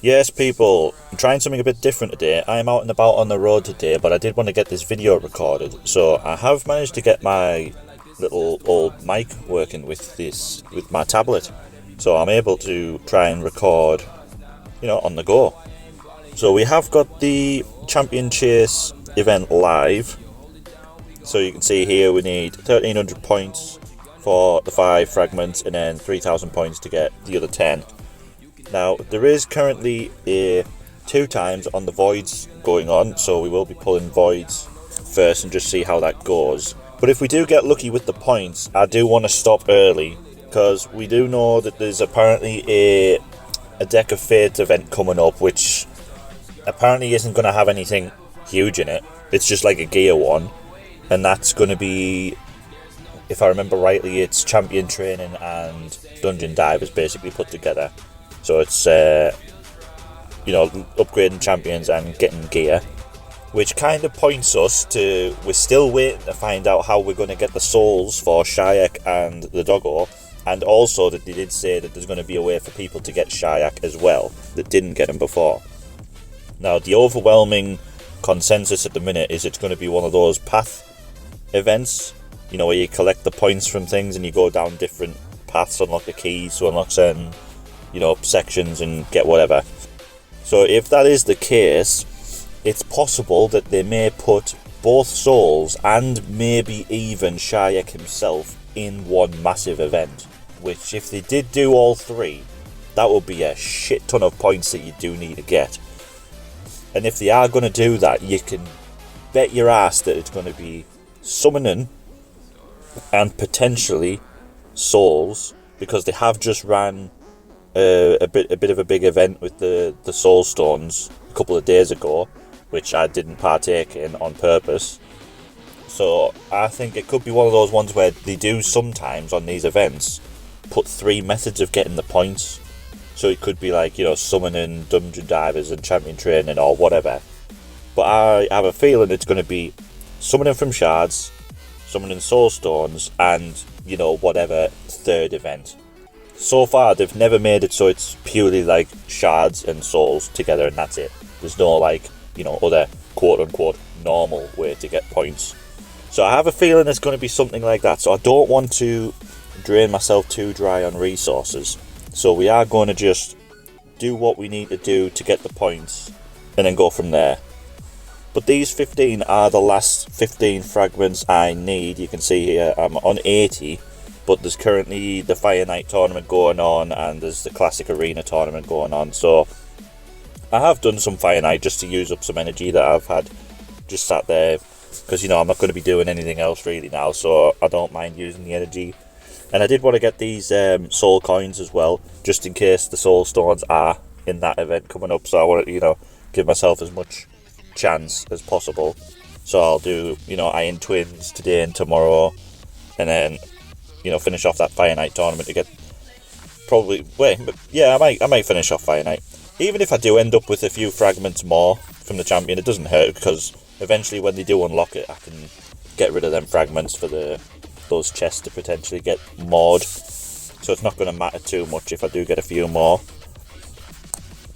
Yes, people, I'm trying something a bit different today. I'm out and about on the road today, but I did want to get this video recorded. So I have managed to get my little old mic working with my tablet. So I'm able to try and record, on the go. So we have got the Champion Chase event live. So you can see here we need 1300 points for the 5 fragments and then 3000 points to get the other 10. Now, there is currently 2 times on the voids going on, so we will be pulling voids first and just see how that goes. But if we do get lucky with the points, I do want to stop early, because we do know that there's apparently a Deck of Fate event coming up, which apparently isn't going to have anything huge in it. It's just like a gear one, and that's going to be, if I remember rightly, it's champion training and dungeon divers basically put together. So it's, upgrading champions and getting gear, which kind of points us to, we're still waiting to find out how we're going to get the souls for Shayak and the Doggo, and also that they did say that there's going to be a way for people to get Shayak as well that didn't get them before. Now, the overwhelming consensus at the minute is it's going to be one of those path events, where you collect the points from things and you go down different paths, unlock the keys to unlock certain sections and get whatever. So if that is the case, it's possible that they may put both souls and maybe even Shayak himself in one massive event, which if they did do all 3, that would be a shit ton of points that you do need to get. And if they are going to do that, you can bet your ass that it's going to be summoning and potentially souls, because they have just ran a bit of a big event with the soul stones a couple of days ago, which I didn't partake in on purpose. So I think it could be one of those ones where they do sometimes on these events put 3 methods of getting the points. So it could be like, summoning, dungeon divers and champion training or whatever. But I have a feeling it's going to be summoning from shards, summoning soul stones, and, whatever 3rd event. So far, they've never made it so it's purely like shards and souls together and that's it. There's no other quote-unquote normal way to get points. So I have a feeling it's going to be something like that. So I don't want to drain myself too dry on resources. So we are going to just do what we need to do to get the points and then go from there. But these 15 are the last 15 fragments I need. You can see here I'm on 80. But there's currently the Fire Night tournament going on and there's the Classic Arena tournament going on. So I have done some Fire Night just to use up some energy that I've had just sat there. Because, I'm not going to be doing anything else really now. So I don't mind using the energy. And I did want to get these soul coins as well, just in case the soul stones are in that event coming up. So I want to, give myself as much chance as possible. So I'll do, Iron Twins today and tomorrow. And then finish off that Fire Night tournament to get I might finish off Fire Night. Even if I do end up with a few fragments more from the champion, it doesn't hurt, because eventually when they do unlock it, I can get rid of them fragments for those chests to potentially get moored. So it's not going to matter too much if I do get a few more.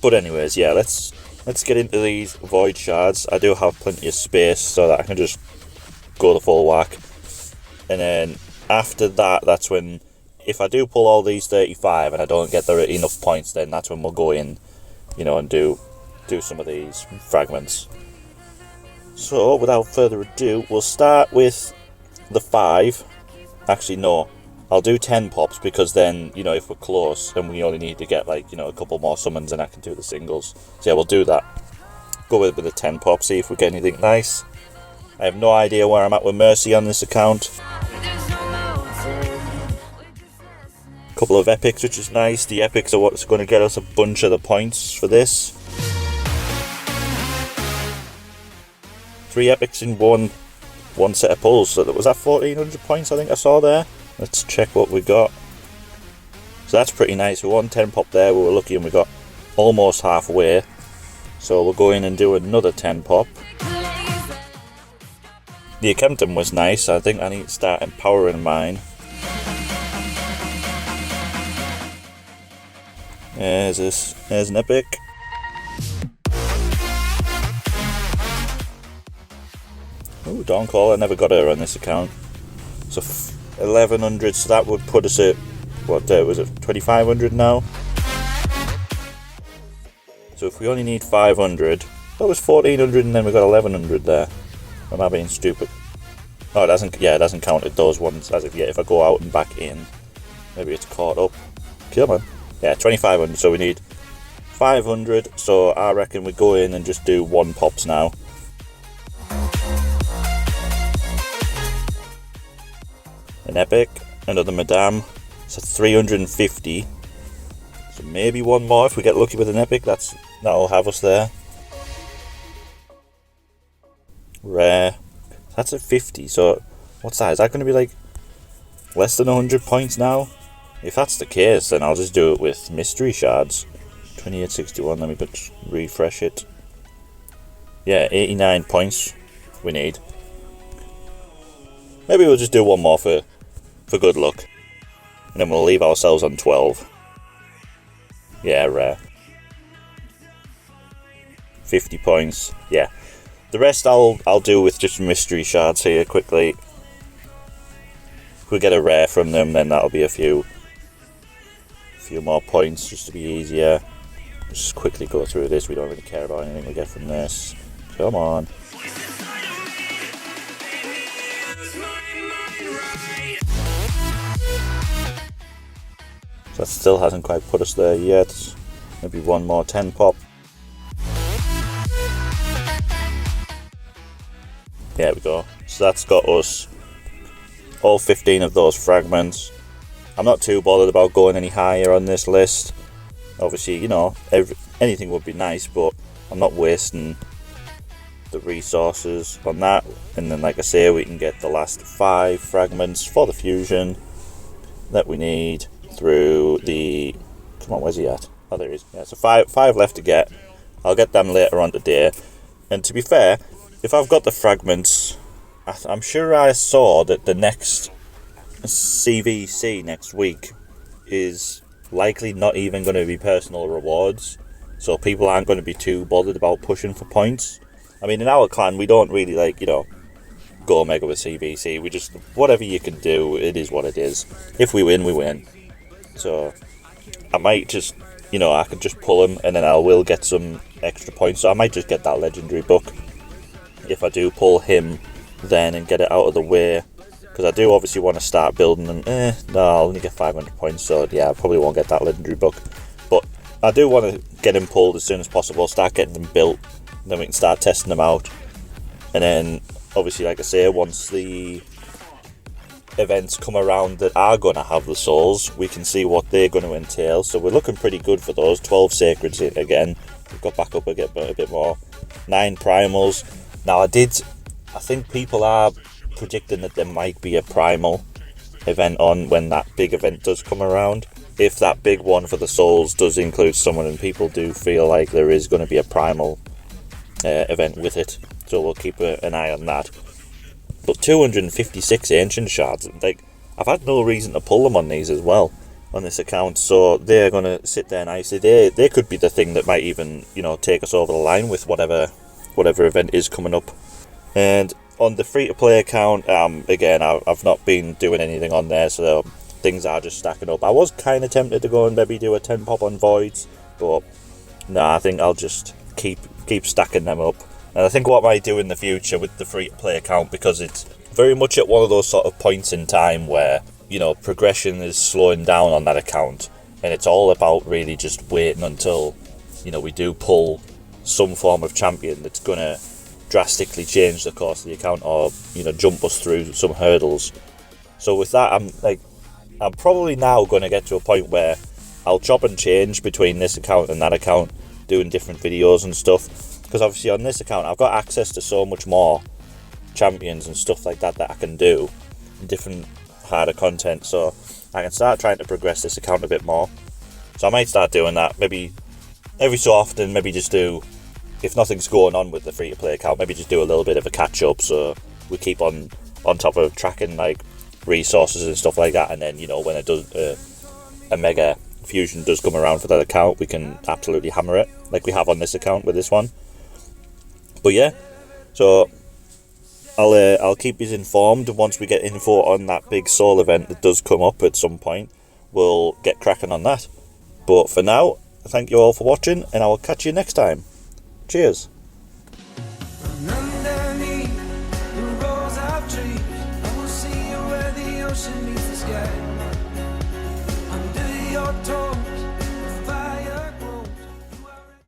But anyways, yeah, let's get into these Void Shards. I do have plenty of space so that I can just go the full whack. And then after that, that's when, if I do pull all these 35 and I don't get enough points, then that's when we'll go in, and do some of these fragments. So without further ado, we'll start with the 5. Actually, no, I'll do 10 pops, because then, if we're close and we only need to get a couple more summons, and I can do the singles. So yeah, we'll do that. Go with the 10 pops, see if we get anything nice. I have no idea where I'm at with Mercy on this account. Couple of epics, which is nice. The epics are what's going to get us a bunch of the points for this. 3 epics in one set of pulls. So that was that 1400 points I think I saw there. Let's check what we got. So that's pretty nice. We won 10 pop there. We were lucky and we got almost halfway. So we'll go in and do another 10 pop. The Akempton was nice. I think I need to start empowering mine. There's an epic. Ooh, Dawn Call, I never got her on this account. So 1100, so that would put us at, what was it, 2500 now? So if we only need 500, that was 1400 and then we got 1100 there. Am I being stupid? Oh, it hasn't counted those ones as of yet. If I go out and back in, maybe it's caught up. Come on. Yeah, 2500, so we need 500, so I reckon we go in and just do 1 pops now. An epic, another Madame, so 350. So maybe 1 more if we get lucky with an epic, that'll have us there. Rare, that's at 50, so what's that? Is that going to be like less than 100 points now? If that's the case, then I'll just do it with mystery shards. 2861, let me just refresh it. Yeah, 89 points we need. Maybe we'll just do 1 more for good luck. And then we'll leave ourselves on 12. Yeah, rare. 50 points. Yeah. The rest I'll do with just mystery shards here quickly. If we get a rare from them, then that'll be a few more points just to be easier. Just quickly go through this. We don't really care about anything we get from this. Come on. So that still hasn't quite put us there yet. Maybe 1 more 10 pop. There we go. So that's got us all 15 of those fragments. I'm not too bothered about going any higher on this list. Obviously, you know, anything would be nice, but I'm not wasting the resources on that. And then, like I say, we can get the last 5 fragments for the fusion that we need through the... Come on, where's he at? Oh, there he is. Yeah, so 5 left to get. I'll get them later on today. And to be fair, if I've got the fragments, I'm sure I saw that the next CVC next week is likely not even going to be personal rewards, so people aren't going to be too bothered about pushing for points. I mean, in our clan, we don't really, like, you know, go mega with CVC. We just, whatever you can do, it is what it is. If we win, we win. So I might just, you know, I could just pull him and then I will get some extra points. So I might just get that legendary book if I do pull him then and get it out of the way, because I do obviously want to start building them. No, I'll only get 500 points, so yeah, I probably won't get that legendary book, but I do want to get him pulled as soon as possible, start getting them built, then we can start testing them out. And then obviously, like I say, once the events come around that are going to have the souls, we can see what they're going to entail. So we're looking pretty good for those. 12 sacreds again, we've got back up a bit more. 9 primals. Now I think people are predicting that there might be a primal event on when that big event does come around. If that big one for the souls does include someone, and people do feel like there is going to be a primal event with it, so we'll keep an eye on that. But 256 ancient shards, like, I've had no reason to pull them on these as well on this account, so they're going to sit there nicely. They could be the thing that might even, you know, take us over the line with whatever event is coming up. And on the free-to-play account, again, I've not been doing anything on there, so things are just stacking up. I was kind of tempted to go and maybe do a 10 pop on Voids, but no, I think I'll just keep stacking them up. And I think what I might do in the future with the free-to-play account, because it's very much at one of those sort of points in time where, you know, progression is slowing down on that account, and it's all about really just waiting until, you know, we do pull some form of champion that's going to drastically change the course of the account, or, you know, jump us through some hurdles. So with that, I'm probably now going to get to a point where I'll chop and change between this account and that account, doing different videos and stuff, because obviously on this account I've got access to so much more champions and stuff like that I can do, different harder content, so I can start trying to progress this account a bit more. So I might start doing that, maybe every so often, maybe just do, if nothing's going on with the free-to-play account, maybe just do a little bit of a catch-up, so we keep on top of tracking, like, resources and stuff like that, and then, you know, when it does, a mega fusion does come around for that account, we can absolutely hammer it, like we have on this account with this one. But yeah, so I'll keep you informed once we get info on that big soul event that does come up at some point. We'll get cracking on that. But for now, thank you all for watching, and I will catch you next time. Cheers.